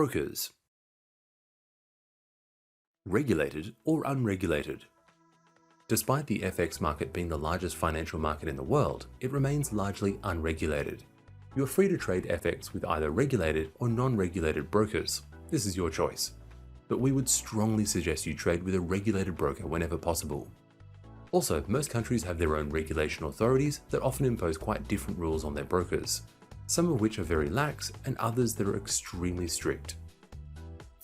Brokers. Regulated or unregulated? Despite the FX market being the largest financial market in the world, it remains largely unregulated. You're free to trade FX with either regulated or non-regulated brokers. This is your choice. But we would strongly suggest you trade with a regulated broker whenever possible. Also, most countries have their own regulation authorities that often impose quite different rules on their brokers, some of which are very lax and others that are extremely strict.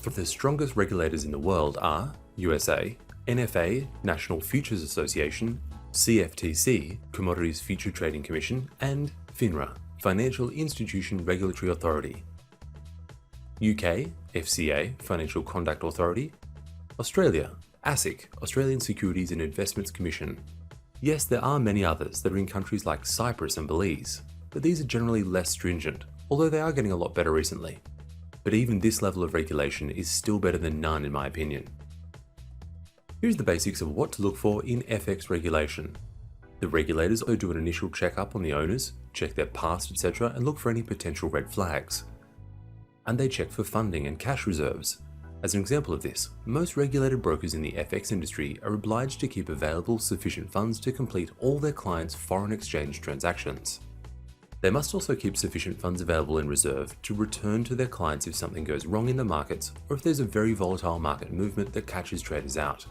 The strongest regulators in the world are USA, NFA, National Futures Association, CFTC, Commodities Future Trading Commission, and FINRA, Financial Institution Regulatory Authority. UK, FCA, Financial Conduct Authority. Australia, ASIC, Australian Securities and Investments Commission. Yes, there are many others that are in countries like Cyprus and Belize, but these are generally less stringent, although they are getting a lot better recently. But even this level of regulation is still better than none in my opinion. Here's the basics of what to look for in FX regulation. The regulators also do an initial checkup on the owners, check their past, etc., and look for any potential red flags. And they check for funding and cash reserves. As an example of this, most regulated brokers in the FX industry are obliged to keep available sufficient funds to complete all their clients' foreign exchange transactions. They must also keep sufficient funds available in reserve to return to their clients if something goes wrong in the markets or if there's a very volatile market movement that catches traders out.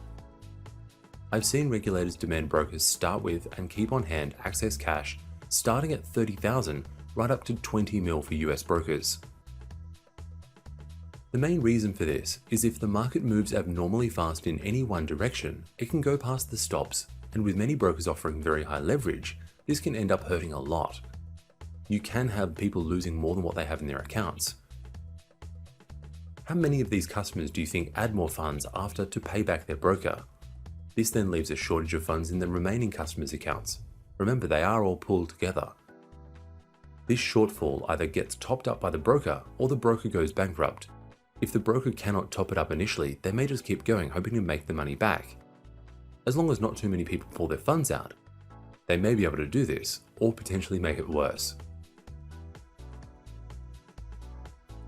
I've seen regulators demand brokers start with and keep on hand access cash starting at $30,000 right up to $20 million for US brokers. The main reason for this is if the market moves abnormally fast in any one direction, it can go past the stops, and with many brokers offering very high leverage, this can end up hurting a lot. You can have people losing more than what they have in their accounts. How many of these customers do you think add more funds after to pay back their broker? This then leaves a shortage of funds in the remaining customers' accounts. Remember, they are all pooled together. This shortfall either gets topped up by the broker or the broker goes bankrupt. If the broker cannot top it up initially, they may just keep going hoping to make the money back. As long as not too many people pull their funds out, they may be able to do this or potentially make it worse.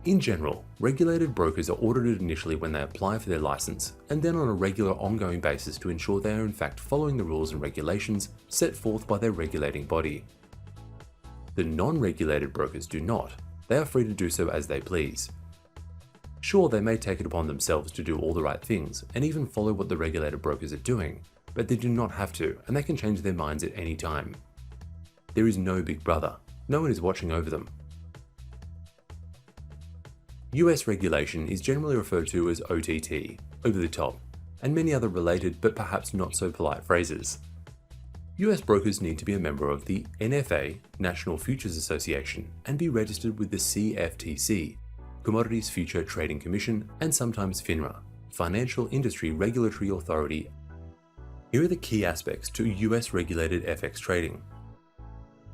In general, regulated brokers are audited initially when they apply for their license and then on a regular ongoing basis to ensure they are in fact following the rules and regulations set forth by their regulating body. The non-regulated brokers do not. They are free to do so as they please. Sure, they may take it upon themselves to do all the right things and even follow what the regulated brokers are doing, but they do not have to, and they can change their minds at any time. There is no big brother. No one is watching over them. US regulation is generally referred to as OTT, over the top, and many other related but perhaps not so polite phrases. US brokers need to be a member of the NFA, National Futures Association, and be registered with the CFTC, Commodities Future Trading Commission, and sometimes FINRA, Financial Industry Regulatory Authority. Here are the key aspects to US regulated FX trading.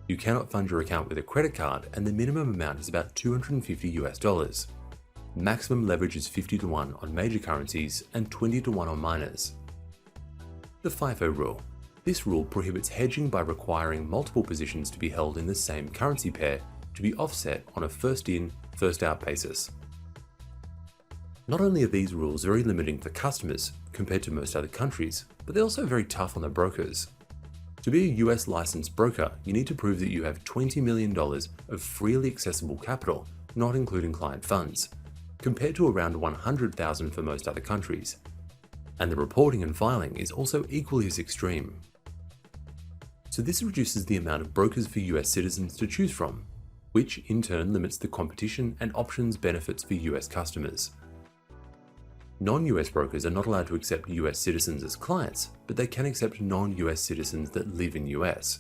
You cannot fund your account with a credit card, and the minimum amount is about $250 US. Maximum leverage is 50-1 on major currencies and 20-1 on minors. The FIFO rule. This rule prohibits hedging by requiring multiple positions to be held in the same currency pair to be offset on a first in, first out basis. Not only are these rules very limiting for customers compared to most other countries, but they're also very tough on the brokers. To be a US licensed broker, you need to prove that you have $20 million of freely accessible capital, not including client funds, compared to around $100,000 for most other countries. And the reporting and filing is also equally as extreme. So this reduces the amount of brokers for US citizens to choose from, which in turn limits the competition and options benefits for US customers. Non-US brokers are not allowed to accept US citizens as clients, but they can accept non-US citizens that live in US.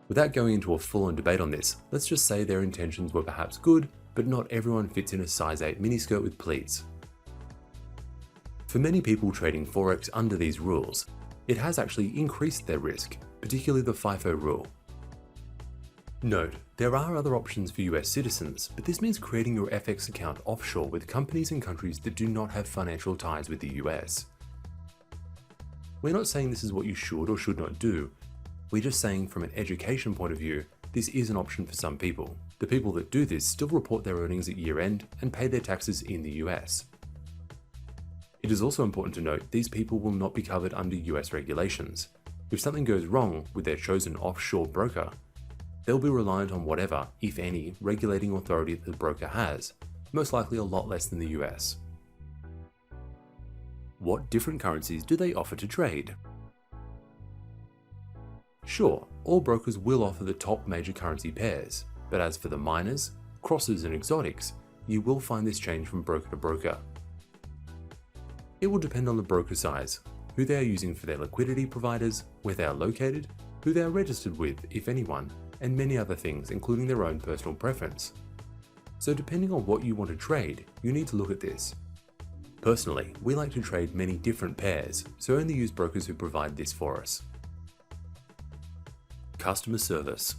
Without going into a full-on debate on this, let's just say their intentions were perhaps good, but not everyone fits in a size 8 miniskirt with pleats. For many people trading Forex under these rules, it has actually increased their risk, particularly the FIFO rule. Note, there are other options for US citizens, but this means creating your FX account offshore with companies in countries that do not have financial ties with the US. We're not saying this is what you should or should not do, we're just saying from an education point of view, this is an option for some people. The people that do this still report their earnings at year end and pay their taxes in the US. It is also important to note these people will not be covered under US regulations. If something goes wrong with their chosen offshore broker, they'll be reliant on whatever, if any, regulating authority that the broker has, most likely a lot less than the US. What different currencies do they offer to trade? Sure, all brokers will offer the top major currency pairs, but as for the minors, crosses and exotics, you will find this change from broker to broker. It will depend on the broker size, who they are using for their liquidity providers, where they are located, who they are registered with, if anyone, and many other things including their own personal preference. So depending on what you want to trade, you need to look at this. Personally, we like to trade many different pairs, so only use brokers who provide this for us. Customer service.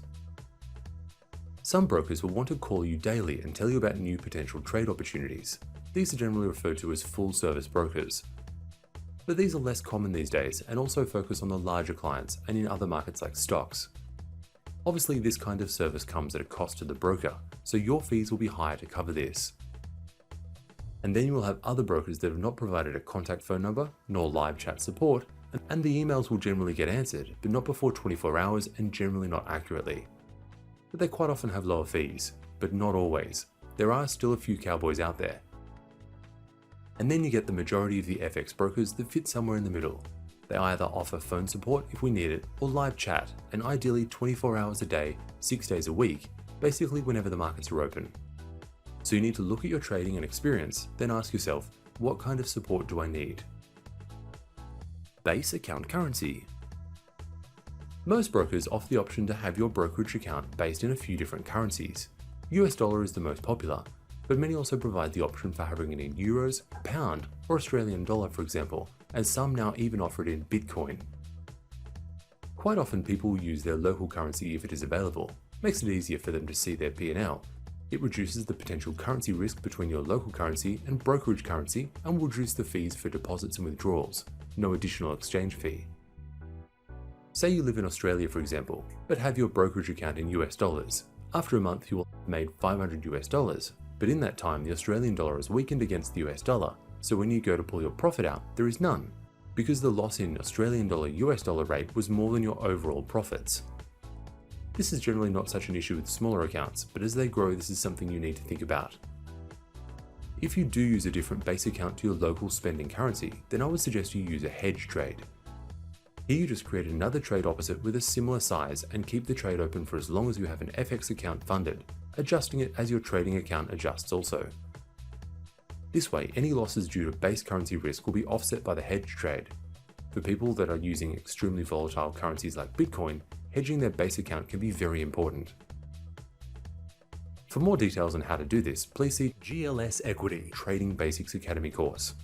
Some brokers will want to call you daily and tell you about new potential trade opportunities. These are generally referred to as full-service brokers. But these are less common these days and also focus on the larger clients and in other markets like stocks. Obviously, this kind of service comes at a cost to the broker, so your fees will be higher to cover this. And then you will have other brokers that have not provided a contact phone number nor live chat support, and the emails will generally get answered, but not before 24 hours and generally not accurately. But they quite often have lower fees, but not always. There are still a few cowboys out there. And then you get the majority of the FX brokers that fit somewhere in the middle. They either offer phone support if we need it, or live chat, and ideally 24 hours a day, 6 days a week, basically whenever the markets are open. So you need to look at your trading and experience, then ask yourself, what kind of support do I need? Base account currency. Most brokers offer the option to have your brokerage account based in a few different currencies. US dollar is the most popular, but many also provide the option for having it in euros, pound, or Australian dollar, for example, as some now even offer it in Bitcoin. Quite often people will use their local currency if it is available. Makes it easier for them to see their P&L. It reduces the potential currency risk between your local currency and brokerage currency and will reduce the fees for deposits and withdrawals. No additional exchange fee. Say you live in Australia, for example, but have your brokerage account in US dollars. After a month you will have made $500 US, but in that time the Australian dollar has weakened against the US dollar, so when you go to pull your profit out, there is none, because the loss in Australian dollar US dollar rate was more than your overall profits. This is generally not such an issue with smaller accounts, but as they grow this is something you need to think about. If you do use a different base account to your local spending currency, then I would suggest you use a hedge trade. Here you just create another trade opposite with a similar size and keep the trade open for as long as you have an FX account funded, adjusting it as your trading account adjusts also. This way, any losses due to base currency risk will be offset by the hedge trade. For people that are using extremely volatile currencies like Bitcoin, hedging their base account can be very important. For more details on how to do this, please see GLS Equity Trading Basics Academy course.